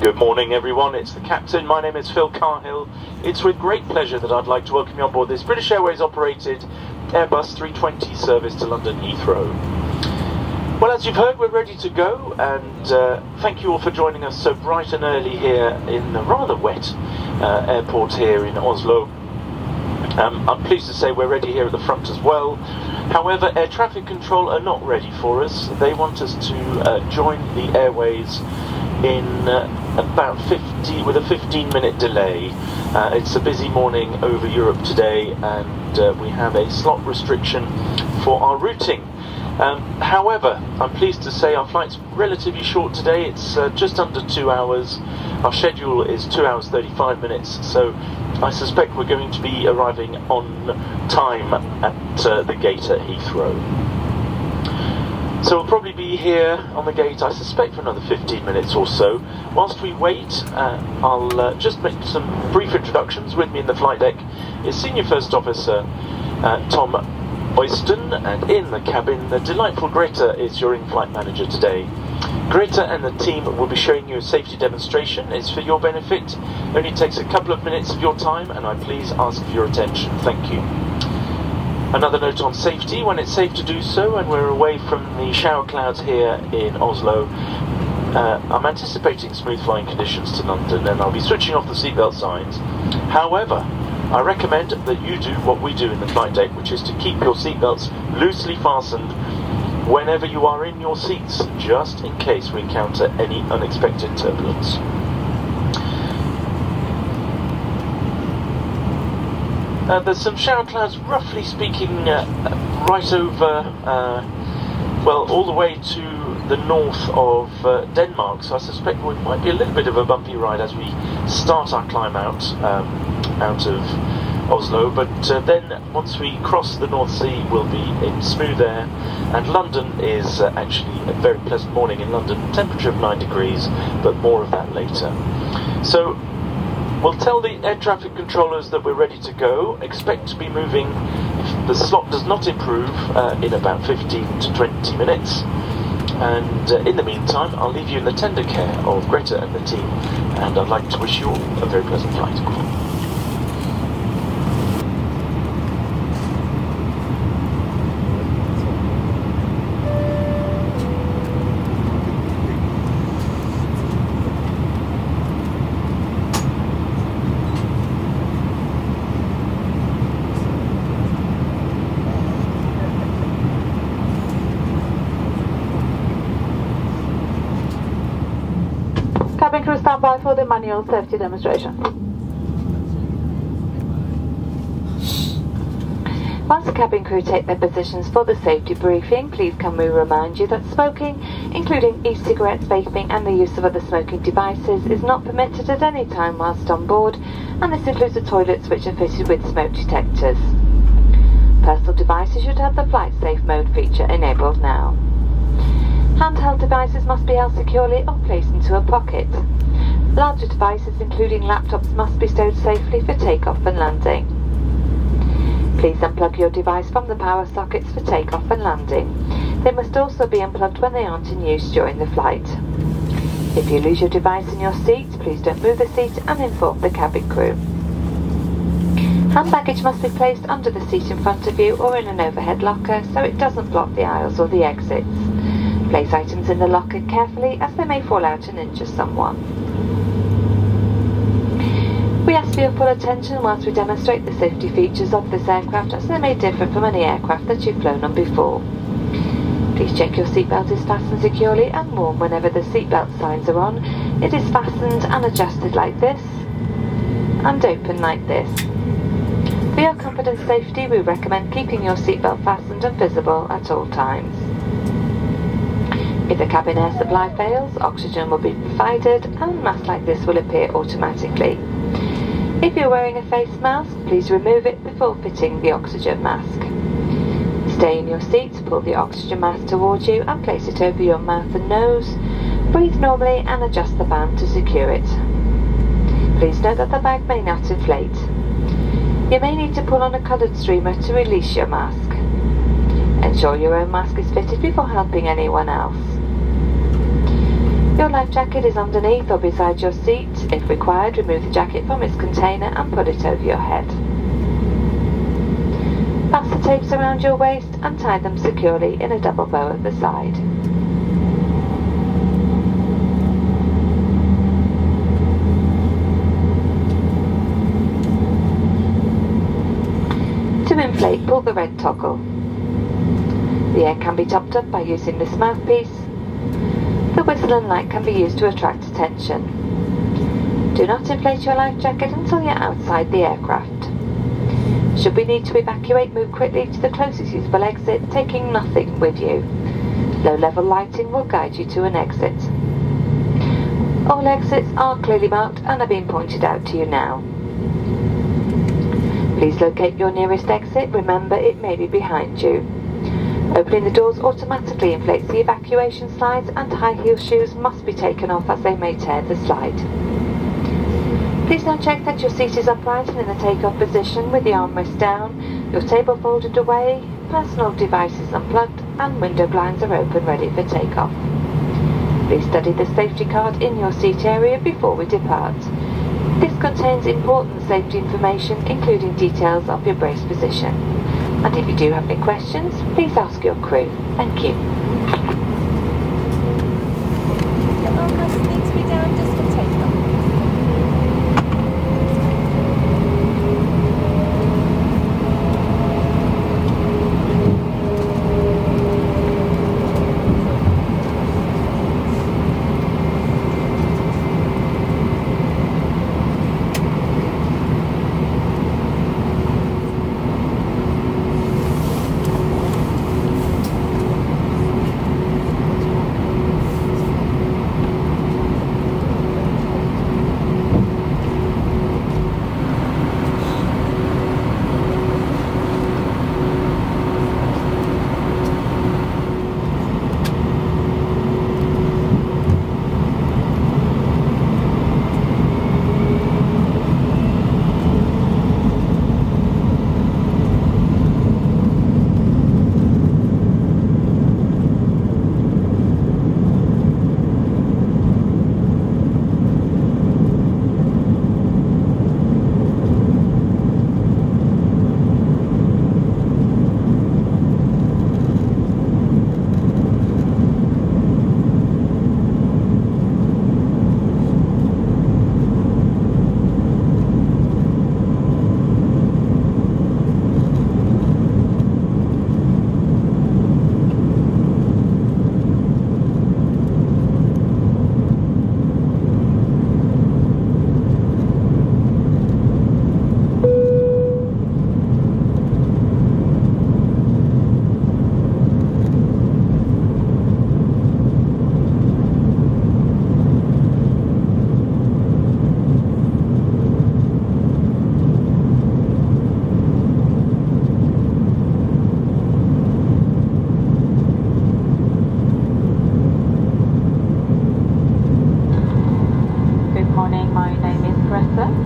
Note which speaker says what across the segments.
Speaker 1: Good morning everyone, it's the captain. My name is Phil Carhill. It's with great pleasure that I'd like to welcome you on board this British Airways operated Airbus A320 service to London Heathrow. Well, as you've heard, we're ready to go, and thank you all for joining us so bright and early here in the rather wet airport here in Oslo. I'm pleased to say we're ready here at the front as well. However, air traffic control are not ready for us. They want us to join the Airways in about 15-minute delay. It's a busy morning over Europe today, and we have a slot restriction for our routing. However, I'm pleased to say our flight's relatively short today. It's just under 2 hours. Our schedule is 2 hours 35 minutes, so I suspect we're going to be arriving on time at the gate at Heathrow. So we'll probably be here on the gate, I suspect, for another 15 minutes or so. Whilst we wait, I'll just make some brief introductions. With me in the flight deck is Senior First Officer Tom Oyston, and in the cabin, the delightful Greta is your in-flight manager today. Greta and the team will be showing you a safety demonstration. It's for your benefit. Only takes a couple of minutes of your time, and I please ask for your attention. Thank you. Another note on safety: when it's safe to do so and we're away from the shower clouds here in Oslo, I'm anticipating smooth flying conditions to London, and I'll be switching off the seatbelt signs. However, I recommend that you do what we do in the flight deck, which is to keep your seatbelts loosely fastened whenever you are in your seats, just in case we encounter any unexpected turbulence. There's some shower clouds, roughly speaking, right over, well, all the way to the north of Denmark, so I suspect it might be a little bit of a bumpy ride as we start our climb out of Oslo, but then once we cross the North Sea we'll be in smooth air, and London is actually a very pleasant morning in London, temperature of 9 degrees, but more of that later. So we'll tell the air traffic controllers that we're ready to go. Expect to be moving, if the slot does not improve, in about 15 to 20 minutes. And in the meantime, I'll leave you in the tender care of Greta and the team, and I'd like to wish you all a very pleasant flight.
Speaker 2: Cabin crew stand by for the manual safety demonstration. Once the cabin crew take their positions for the safety briefing, please can we remind you that smoking, including e-cigarettes, vaping and the use of other smoking devices, is not permitted at any time whilst on board, and this includes the toilets which are fitted with smoke detectors. Personal devices should have the flight safe mode feature enabled now. Handheld devices must be held securely or placed into a pocket. Larger devices, including laptops, must be stowed safely for takeoff and landing. Please unplug your device from the power sockets for takeoff and landing. They must also be unplugged when they aren't in use during the flight. If you lose your device in your seat, please don't move the seat and inform the cabin crew. Hand baggage must be placed under the seat in front of you or in an overhead locker so it doesn't block the aisles or the exits. Place items in the locker carefully as they may fall out and injure someone. We ask for your full attention whilst we demonstrate the safety features of this aircraft, as they may differ from any aircraft that you've flown on before. Please check your seatbelt is fastened securely and worn whenever the seatbelt signs are on. It is fastened and adjusted like this, and open like this. For your comfort and safety, we recommend keeping your seatbelt fastened and visible at all times. If the cabin air supply fails, oxygen will be provided and masks like this will appear automatically. If you're wearing a face mask, please remove it before fitting the oxygen mask. Stay in your seat, pull the oxygen mask towards you and place it over your mouth and nose. Breathe normally and adjust the band to secure it. Please note that the bag may not inflate. You may need to pull on a coloured streamer to release your mask. Ensure your own mask is fitted before helping anyone else. Your life jacket is underneath or beside your seat. If required, remove the jacket from its container and put it over your head. Fasten the tapes around your waist and tie them securely in a double bow at the side. To inflate, pull the red toggle. The air can be topped up by using this mouthpiece. The whistle and light can be used to attract attention. Do not inflate your life jacket until you're outside the aircraft. Should we need to evacuate, move quickly to the closest usable exit, taking nothing with you. Low-level lighting will guide you to an exit. All exits are clearly marked and are being pointed out to you now. Please locate your nearest exit. Remember, it may be behind you. Opening the doors automatically inflates the evacuation slides, and high heel shoes must be taken off as they may tear the slide. Please now check that your seat is upright and in the takeoff position with the armrest down, your table folded away, personal devices unplugged, and window blinds are open ready for takeoff. Please study the safety card in your seat area before we depart. This contains important safety information, including details of your brace position. And if you do have any questions, please ask your crew. Thank you.
Speaker 3: The armrest needs to be down just for takeoff.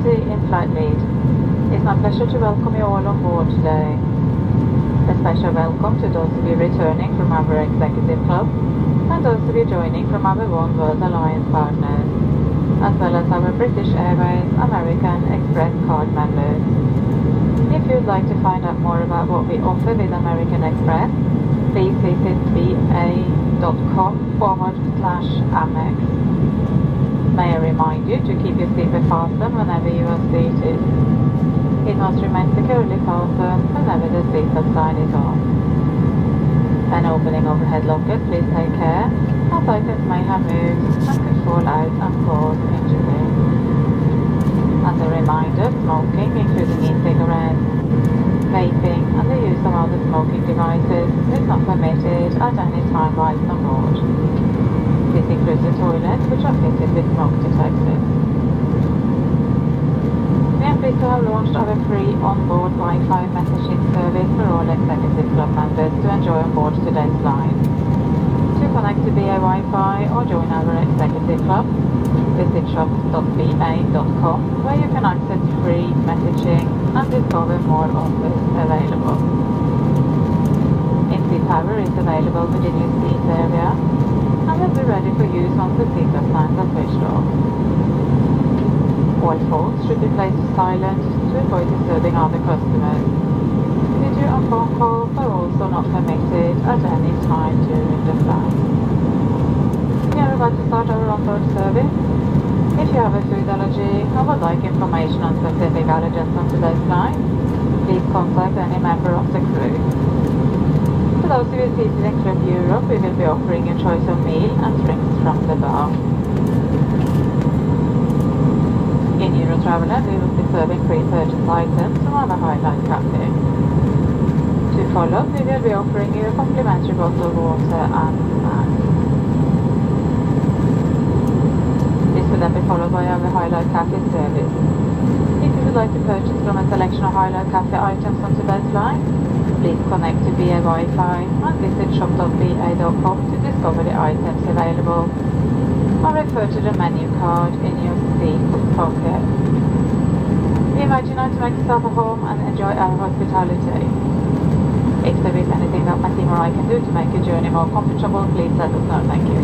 Speaker 4: the Inflight lead. It's my pleasure to welcome you all on board today. A special welcome to those of you returning from our Executive Club and those of you joining from our One World Alliance partners, as well as our British Airways American Express card members. If you'd like to find out more about what we offer with American Express, please visit ba.com/Amex. May I remind you to keep your seatbelt fastened whenever you are seated. It must remain securely fastened whenever the seatbelt sign is on. When opening overhead lockers, please take care, as items may have moved and could fall out and cause injury. As a reminder, smoking, including e-cigarettes, vaping and the use of other smoking devices is not permitted at any time whilst on board. This includes the toilets, which are fitted with smoke detectors. We are pleased to have launched our free onboard Wi-Fi messaging service for all Executive Club members to enjoy on board today's flight. To connect to BA Wi-Fi or join our Executive Club, visit shops.ba.com, where you can access free messaging and discover more offers available. In-seat power is available within your seat area, and and will be ready for use once the seatbelt signs are switched off. All phones should be placed to silent to avoid disturbing other customers. Video and phone calls are also not permitted at any time during the flight. We are about to start our onboard service. If you have a food allergy or would like information on specific allergens on today's flight, please contact any member of the crew. For those of you seated in Club Europe, we will be offering a choice of meal and drinks from the bar. In Euro Traveller, we will be serving pre-purchased items from our Highlight Cafe. To follow, we will be offering you a complimentary bottle of water and snacks. This will then be followed by our Highlight Cafe service. If you would like to purchase from a selection of Highlight Cafe items on today's flight, please connect to BA Wi-Fi and visit shop.ba.com to discover the items available, or refer to the menu card in your seat pocket. We invite you now to make yourself at home and enjoy our hospitality. If there is anything that my team or I can do to make your journey more comfortable, please let us know. Thank you.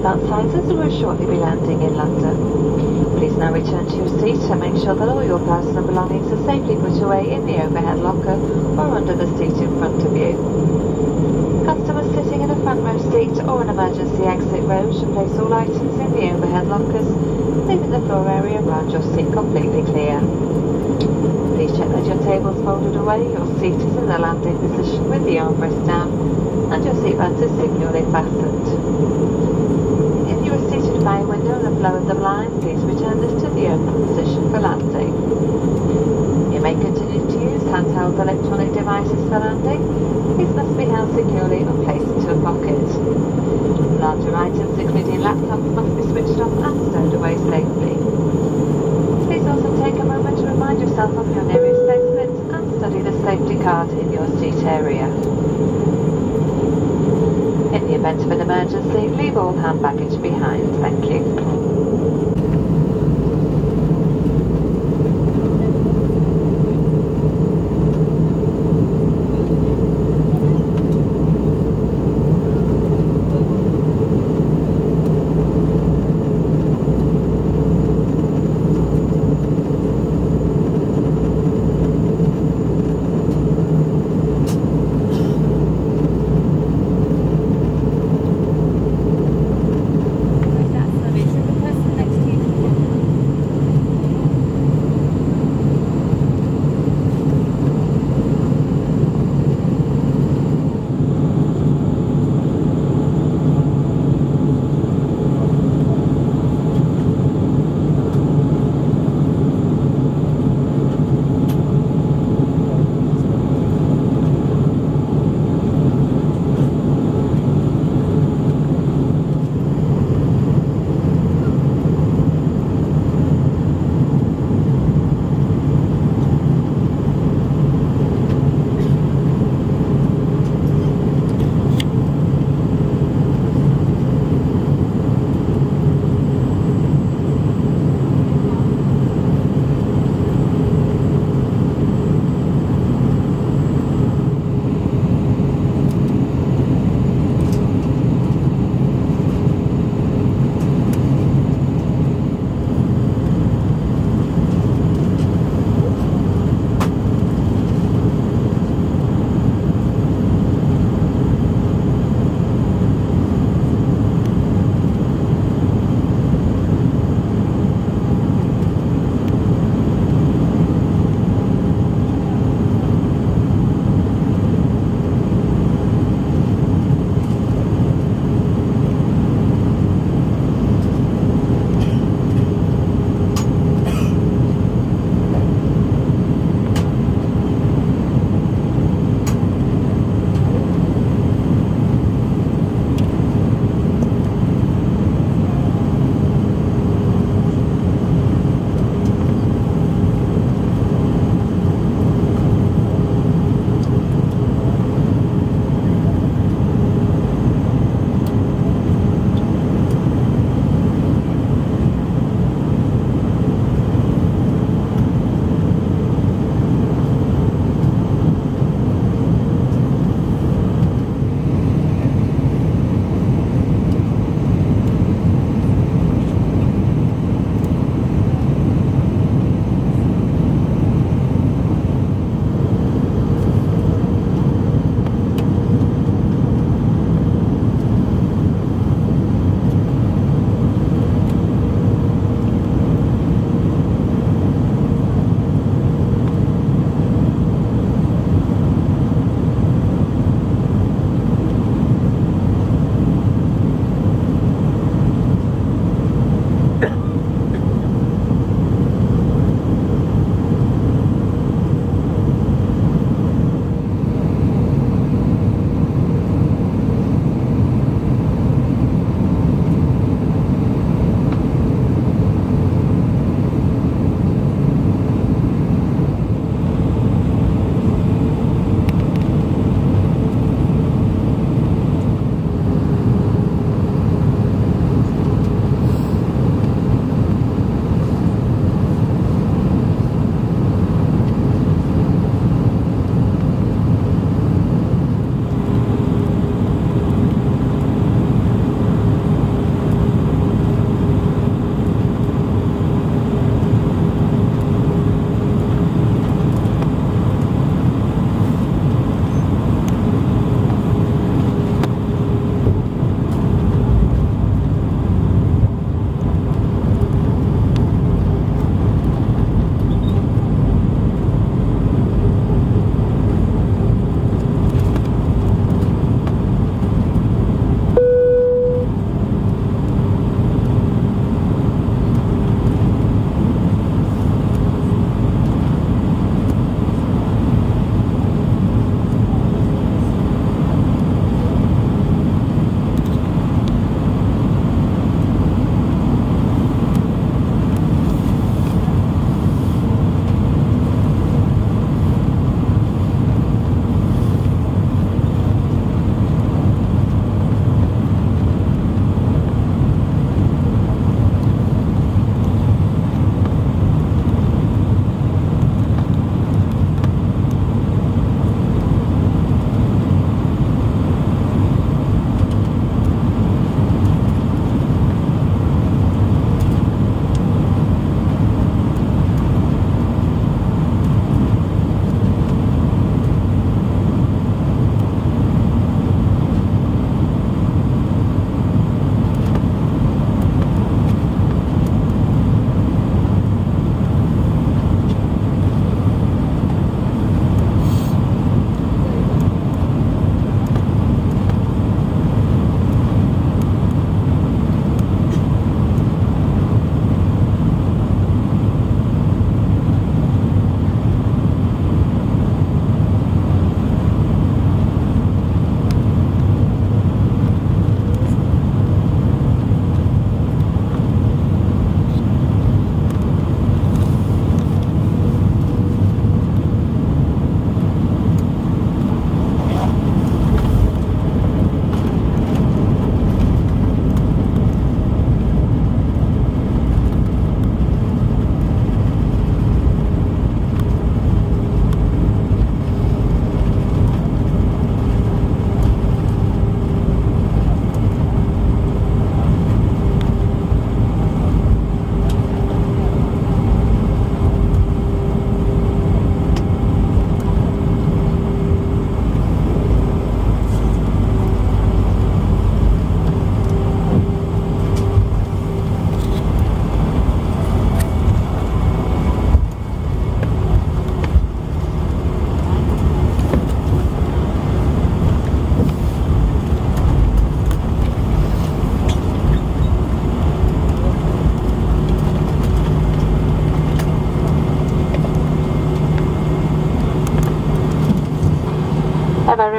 Speaker 2: Signs will shortly be landing in London. Please now return to your seat and make sure that all your personal belongings are safely put away in the overhead locker or under the seat in front of you. Customers sitting in a front row seat or an emergency exit row should place all items in the overhead lockers, leaving the floor area around your seat completely clear. Please check that your table is folded away, your seat is in the landing position with the armrest down, and your seatbelt is securely fastened. By a window and have lowered the blind, please return this to the open position for landing. You may continue to use handheld electronic devices for landing. These must be held securely or placed into a pocket. Larger items, including laptops, must be switched off and stowed away safely. Please also take a moment to remind yourself of your nearest exit and study the safety card in your seat area. In the event of an emergency, leave all hand baggage behind. Thank you.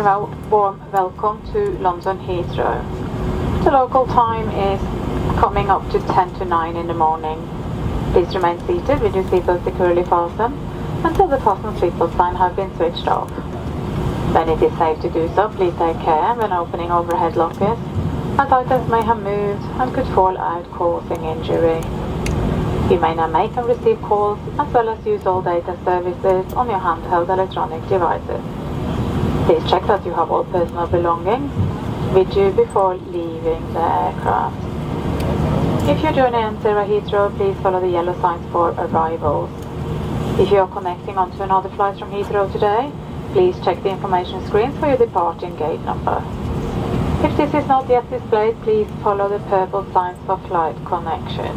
Speaker 4: warm welcome to London Heathrow. The local time is coming up to 10 to 9 in the morning. Please remain seated with your seatbelt securely fastened until the fasten seatbelt sign have been switched off. When it is safe to do so, please take care when opening overhead lockers, as items may have moved and could fall out causing injury. You may now make and receive calls as well as use all data services on your handheld electronic devices. Please check that you have all personal belongings with you before leaving the aircraft. If your journey ends here at Heathrow, please follow the yellow signs for arrivals. If you are connecting onto another flight from Heathrow today, please check the information screens for your departing gate number. If this is not yet displayed, please follow the purple signs for flight connection.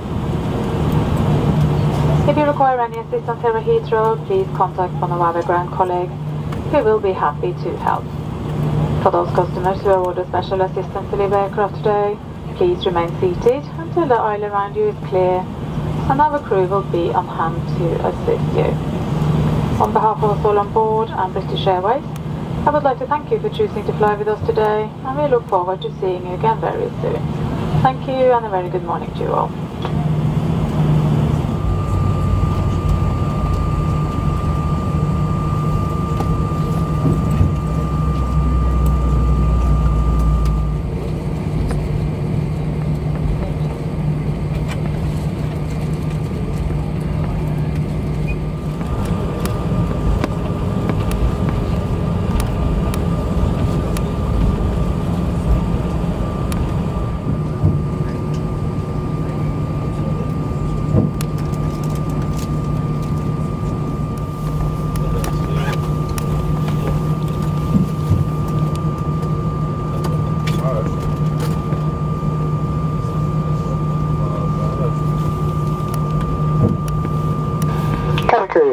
Speaker 4: If you require any assistance here at Heathrow, please contact one of our ground colleagues who will be happy to help. For those customers who have ordered special assistance to leave aircraft today, please remain seated until the aisle around you is clear, and our crew will be on hand to assist you. On behalf of us all on board and British Airways, I would like to thank you for choosing to fly with us today, and we look forward to seeing you again very soon. Thank you, and a very good morning to you all.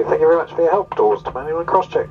Speaker 1: Thank you very much for your help. Doors to manual and cross-check.